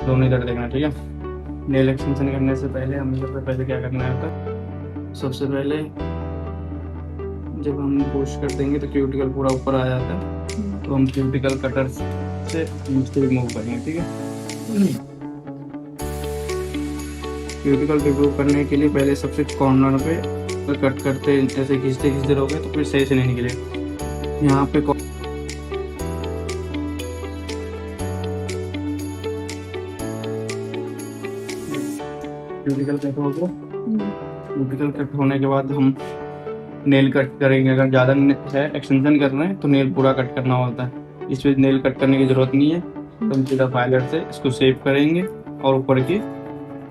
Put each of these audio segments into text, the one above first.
दोनों इधर देखना, ठीक है। नेल एक्सटेंशन करने से पहले हमें सबसे पहले क्या करना होता है, सबसे पहले जब हम पुश कर देंगे तो क्यूटिकल पूरा ऊपर आ जाता है, तो हम क्यूटिकल कटर से नीचे रिमूव करेंगे, ठीक है। क्यूटिकल रिमूव करने के लिए पहले सबसे कॉर्नर पे कट करते ऐसे खींचते खींचते रहोगे तो फिर सही से नहीं निकलेगा। यहाँ पे क्यूटिकल कट हो गया। क्यूटिकल कट होने के बाद हम नेल कट करेंगे। अगर ज़्यादा है एक्सटेंशन कर रहे हैं तो नेल पूरा कट करना होता है, इसमें नेल कट करने की ज़रूरत नहीं है। तो हम सीधा फाइलर से इसको सेव करेंगे और ऊपर की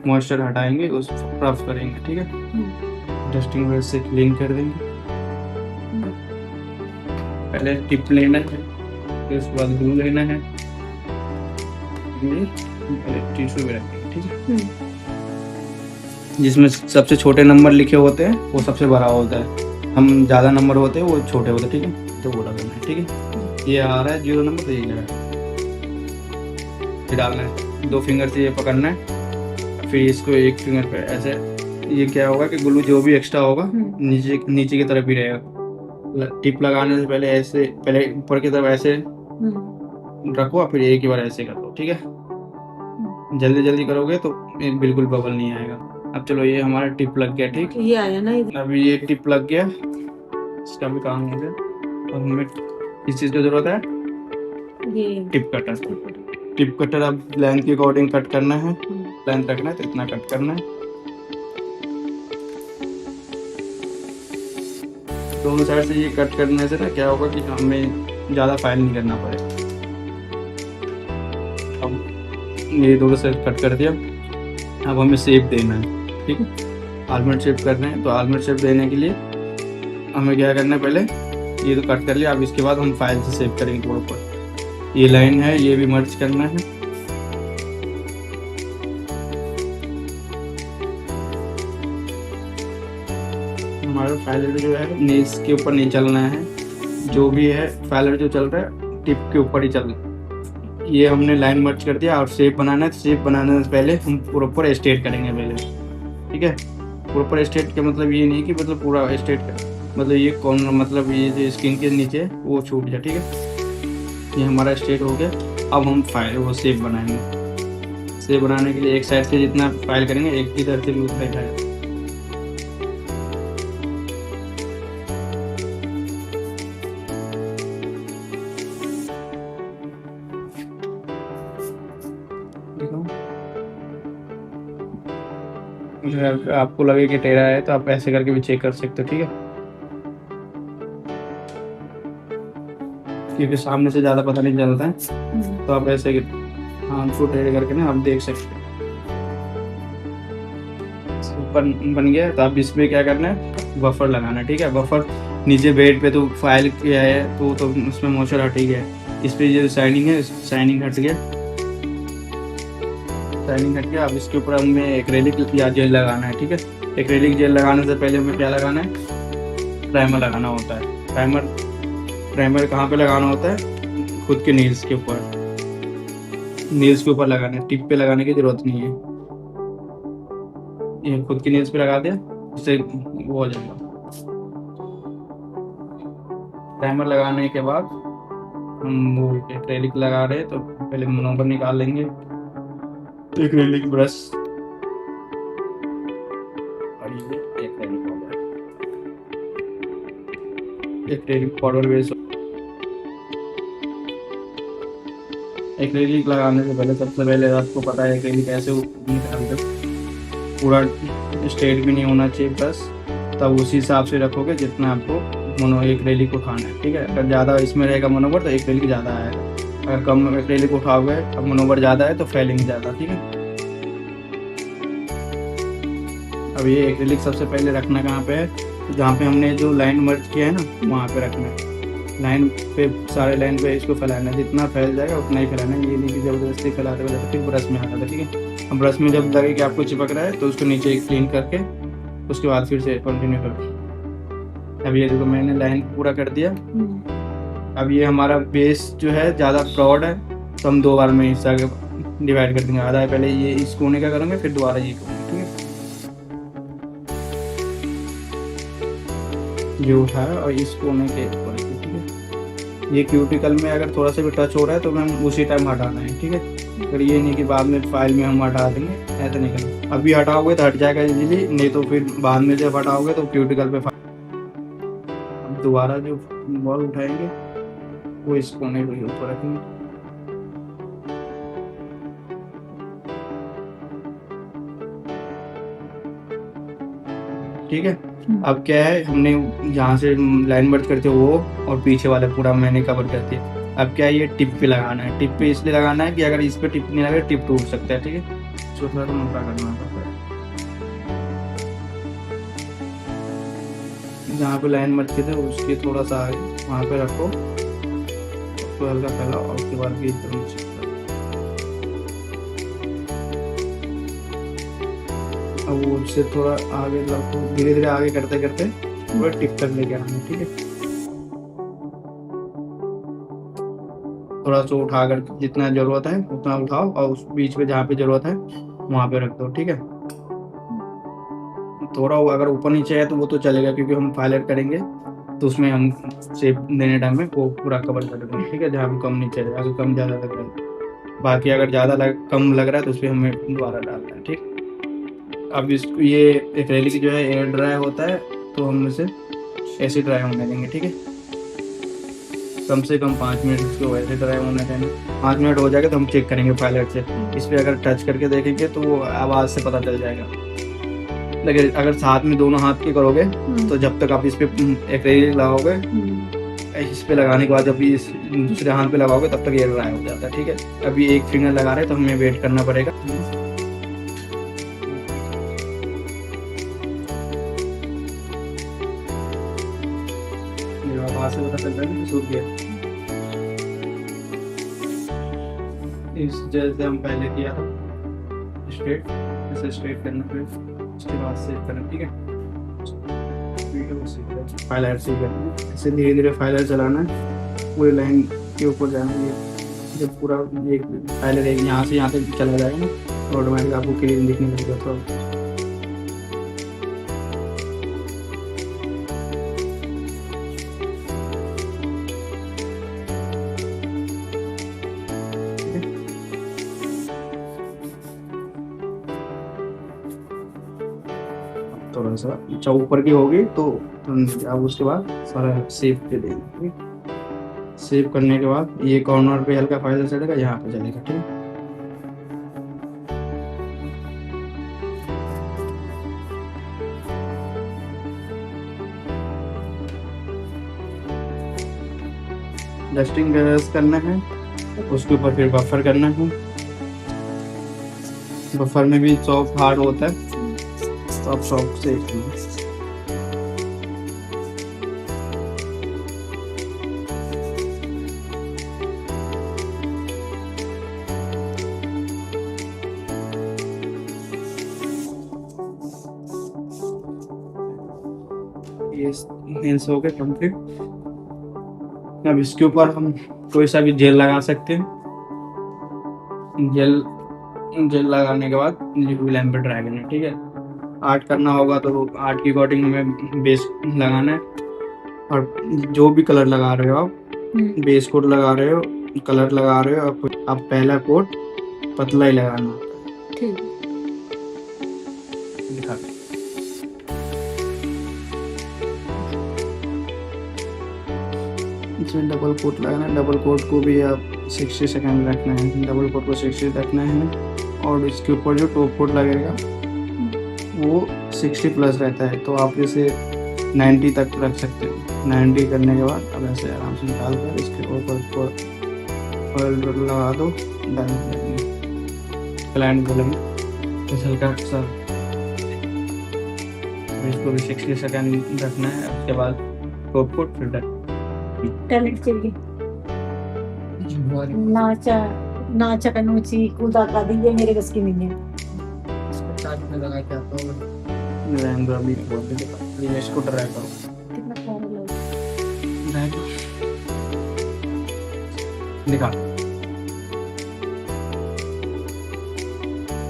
मॉइस्चर हटाएंगे, उसको रफ करेंगे, ठीक है। डस्टिंग ब्रश से क्लीन कर देंगे। पहले टिप लेना है, फिर उसके बाद ग्लू लेना है, पहले टिश्यू में रखेंगे, ठीक है। जिसमें सबसे छोटे नंबर लिखे होते हैं वो सबसे बड़ा होता है, हम ज़्यादा नंबर होते हैं वो छोटे होते हैं, ठीक है। तो बोला करना है, ठीक है। ये आ रहा है 0 नंबर, तो ये लगा फिर डालना है, 2 फिंगर से ये पकड़ना है, फिर इसको 1 फिंगर पे ऐसे। ये क्या होगा कि ग्लू जो भी एक्स्ट्रा होगा नीचे नीचे की तरफ ही रहेगा। टिप लगाने से पहले ऐसे, पहले ऊपर की तरफ ऐसे रखो, फिर एक ही बार ऐसे कर दो, ठीक है। जल्दी जल्दी करोगे तो बिल्कुल बबल नहीं आएगा। अब चलो ये हमारा टिप लग गया, ठीक, ये आया ना। अभी ये टिप लग गया, इसका भी काम हो गया। अब हमें किस चीज़ की जरूरत है, ये टिप कटर। टिप कटर अब लेंथ के अकॉर्डिंग कट करना है, लेंथ रखना है तो इतना कट करना है। दोनों साइड से ये कट करने से ना क्या होगा कि हमें ज़्यादा फाइल नहीं करना पड़ेगा। अब ये दोनों साइड कट कर दिया, अब हमें शेप देना है, ठीक है। आलमंड शेप करना है, तो आलमंड शेप देने के लिए हमें क्या करना है, पहले ये तो कट कर लिया। अब इसके बाद हम फाइल से शेप करेंगे पूरा ऊपर। ये लाइन है, ये भी मर्ज करना है। हमारा फाइलर जो है नेल्स के ऊपर नहीं चलना है, जो भी है फाइलर जो चल रहा है टिप के ऊपर ही चल रहा है। ये हमने लाइन मर्ज कर दिया और शेप बनाना है। शेप बनाने से पहले हम प्रॉपर स्ट्रेट करेंगे पहले, ठीक है। प्रॉपर स्ट्रेट का मतलब ये नहीं कि मतलब पूरा स्ट्रेट कर, मतलब ये कॉर्नर, मतलब ये जो स्किन के नीचे वो छूट जाए, ठीक है। ये हमारा स्ट्रेट हो गया। अब हम फाइल वो शेप बनाएंगे। शेप बनाने के लिए एक साइड से जितना फाइल करेंगे, एक इधर से भी उतना ही फाइल। अगर आपको लगे कि टेढ़ा है तो आप ऐसे करके भी चेक कर सकते हो, ठीक है। क्योंकि सामने से ज़्यादा पता नहीं चलता है, तो आप ऐसे हाथ को टेढ़े करके ना आप देख सकते हो। बन गया, तो आप इसमें क्या करना है, बफर लगाना है, ठीक है। बफर नीचे बेड पे तो फाइल किया है तो उसमें मॉइस्चर हट ही गया। इस पे जो शाइनिंग है, शाइनिंग हट गया, शाइनिंग हट गया। अब इसके ऊपर हमें एक्रेलिक या जेल लगाना है, ठीक है। एक्रेलिक जेल लगाने से पहले हमें क्या लगाना है, प्राइमर लगाना होता है। प्राइमर कहाँ पे लगाना होता है, खुद के नील्स के ऊपर। नील्स के ऊपर लगाना है, टिप पे लगाने की जरूरत नहीं है। ये खुद के नील्स पे लगा दिया, इससे वो हो जाएगा। प्राइमर लगाने के बाद हम वो एक्रेलिक लगा रहे हैं, तो पहले मोनोमर निकाल लेंगे। एक्रेलिक ब्रश और ये acrylic powder, acrylic powder base. Acrylic लगाने से पहले सबसे पहले आपको पता है एक्रेलिक कैसे निकालते हो, पूरा स्ट्रेट भी नहीं होना चाहिए ब्रश। तब उसी हिसाब से रखोगे जितना आपको मोनो एक्रेलिक को खाना है, ठीक है। अगर ज़्यादा इसमें रहेगा मोनोवर तो एक्रेलिक ज़्यादा आएगा, अगर कम एक्रेलिक उठाओगे अब मोनोवर ज़्यादा है तो फैलेंगे ज़्यादा, ठीक है। अब ये एक्रेलिक सबसे पहले रखना कहाँ पे है, जहाँ पे हमने जो लाइन मर्ज किया है ना वहाँ पे रखना है। लाइन पे, सारे लाइन पे इसको फैलाना है, जितना फैल जाएगा उतना ही फैलाना है। ये नहीं कि ज़बरदस्ती फैलाते फैलाते फिर ब्रश में आता था, ठीक है। अब ब्रश में जब लगे कि आपको चिपक रहा है तो उसको नीचे क्लीन करके उसके बाद फिर से कंटिन्यू करो। अब ये देखो मैंने लाइन पूरा कर दिया। अब ये हमारा बेस जो है ज़्यादा ब्रॉड है, तो हम 2 बार में हिस्सा डिवाइड कर देंगे, आधा पहले ये इस कोने का करेंगे, फिर दोबारा ये कोने, ठीक है। ये उठाया और इस कोने के ऊपर, ठीक है। ये क्यूटिकल में अगर थोड़ा सा भी टच हो रहा है तो मैम उसी टाइम हटाना है, ठीक है। अगर ये नहीं कि बाद में फाइल में हम हटा देंगे, ऐसा नहीं करना। अभी हटाओगे तो हट जाएगा इजीली, नहीं तो फिर बाद में जब हटाओगे तो क्यूटिकल पे अब दोबारा जो बॉल उठाएंगे वो इस कोने के ऊपर रखेंगे। ठीक है। अब क्या है, हमने जहाँ से लाइन मर्ज करते वो और पीछे वाला पूरा मैंने कवर कर दिया। अब क्या है, ये टिप पे लगाना है। टिप पे इसलिए लगाना है कि अगर इस पे टिप नहीं लगे टिप टूट सकता है, ठीक है। इसको थोड़ा मोटा करना पड़ता है। जहाँ पे लाइन मर्ज थे उसके थोड़ा सा आगे वहाँ पे रखो, उसको हल्का फैलाओ और उसके बाद भी एकदम नीचे। अब वो उससे थोड़ा आगे रखो, धीरे धीरे आगे करते करते पूरा टिप तक लेके आना है, ठीक है। थोड़ा सा उठाकर जितना जरूरत है उतना उठाओ और उस बीच में जहाँ पे जरूरत है वहाँ पे रख दो, ठीक है। थोड़ा अगर ऊपर नीचे है तो वो तो चलेगा, क्योंकि हम फाइलर करेंगे तो उसमें हम शेप देने टाइम में वो पूरा कवर कर देंगे, ठीक है। जहाँ पे कम नीचे है, अगर कम ज़्यादा लग रहा है, बाकी अगर ज़्यादा कम लग रहा है तो उस पर हमें दोबारा डालना है, ठीक। अब इसको ये एक्रेलिक जो है एयर ड्राई होता है, तो हम इसे ऐसे ड्राई होने देंगे, ठीक है। कम से कम 5 मिनट इसको वैसे ड्राई होने देंगे। 5 मिनट हो जाएगा तो हम चेक करेंगे फाइलर से। इस पर अगर टच करके देखेंगे तो वो आवाज़ से पता चल जाएगा। लेकिन अगर साथ में दोनों हाथ के करोगे तो जब तक आप इस पे एक्रेलिक लगाओगे, इस पे लगाने के बाद जब भी इस दूसरे हाथ पे लगाओगे तब तक ये ड्राई हो जाता है, ठीक है। अभी एक फिंगर लगा रहे हैं तो हमें वेट करना पड़ेगा। आवाज़ से पता चल रहा है कि सूख गया। इस जैसे हम पहले किया था स्ट्रेट, ऐसे स्ट्रेट करना, फिर उसके बाद सेव करना, ठीक है। फाइलर से करना, ऐसे धीरे धीरे फाइलर चलाना है, पूरी लाइन के ऊपर जाना है। जब पूरा एक फाइलर एक यहाँ से यहाँ तक चला जाएगा ना तो ऑटोमेटिक आपको क्लियर दिखने लगेगा। तो थोड़ा सा अच्छा ऊपर की होगी तो अब उसके बाद सारा सेव पे देंगे। सेव करने के बाद ये कॉर्नर पे हल्का फाइल चलेगा, यहाँ पे चलेगा, ठीक है। डस्टिंग करना है, उसके ऊपर फिर बफर करना है। बफर में भी सॉफ्ट हार्ड होता है तो आप सॉफ्ट से ये हो गए कंप्लीट। अब इसके ऊपर हम कोई सा भी जेल लगा सकते हैं। जेल लगाने के बाद लैंप पे ड्राई करना है, ठीक है। आर्ट करना होगा तो आर्ट की अकॉर्डिंग हमें बेस लगाना है, और जो भी कलर लगा रहे हो आप, बेस कोट लगा रहे हो, कलर लगा रहे हो, आप पहला कोट पतला ही लगाना, ठीक। इसमें डबल कोट लगाना है। डबल कोट को भी आप 60 सेकंड रखना है, डबल कोट को 60 रखना है। और इसके ऊपर जो टॉप कोट लगेगा वो 60 प्लस रहता है, तो आप इसे 90 तक रख सकते हो। 90 करने के बाद अब ऐसे आराम से निकाल कर इसके ऊपर ऑयल लगा दो, क्लाइंट बोलेंगे तो हल्का सा इसको भी 60 सेकंड रखना है। उसके बाद टॉप कोट फिर टैलेंट चाहिए, नाचा कनूची कूदा का दिए मेरे बस की नहीं है। चार्ज में लगा के आता हूँ मैं अभी बोल दे ये इसको ड्राई करो, कितना प्यारा लग ड्राई करो, दिखा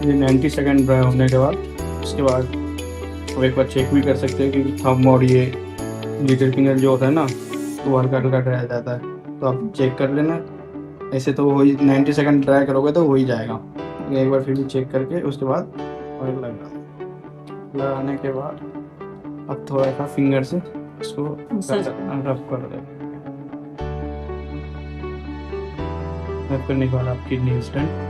ये 90 सेकंड ड्राई होने के बाद उसके बाद आप एक बार चेक भी कर सकते हैं कि थंब और ये लिटिल फिंगर जो होता है ना वो हल्का हल्का ड्राई जाता है, तो आप चेक कर लेना। ऐसे तो वही 90 सेकंड ड्राई करोगे तो हो ही जाएगा। एक बार फिर भी चेक करके उसके बाद ऑयल लगाने के बाद अब थोड़ा सा फिंगर से इसको Massage रफ कर दें। रफ करने के बाद आपकी नेल्स डन।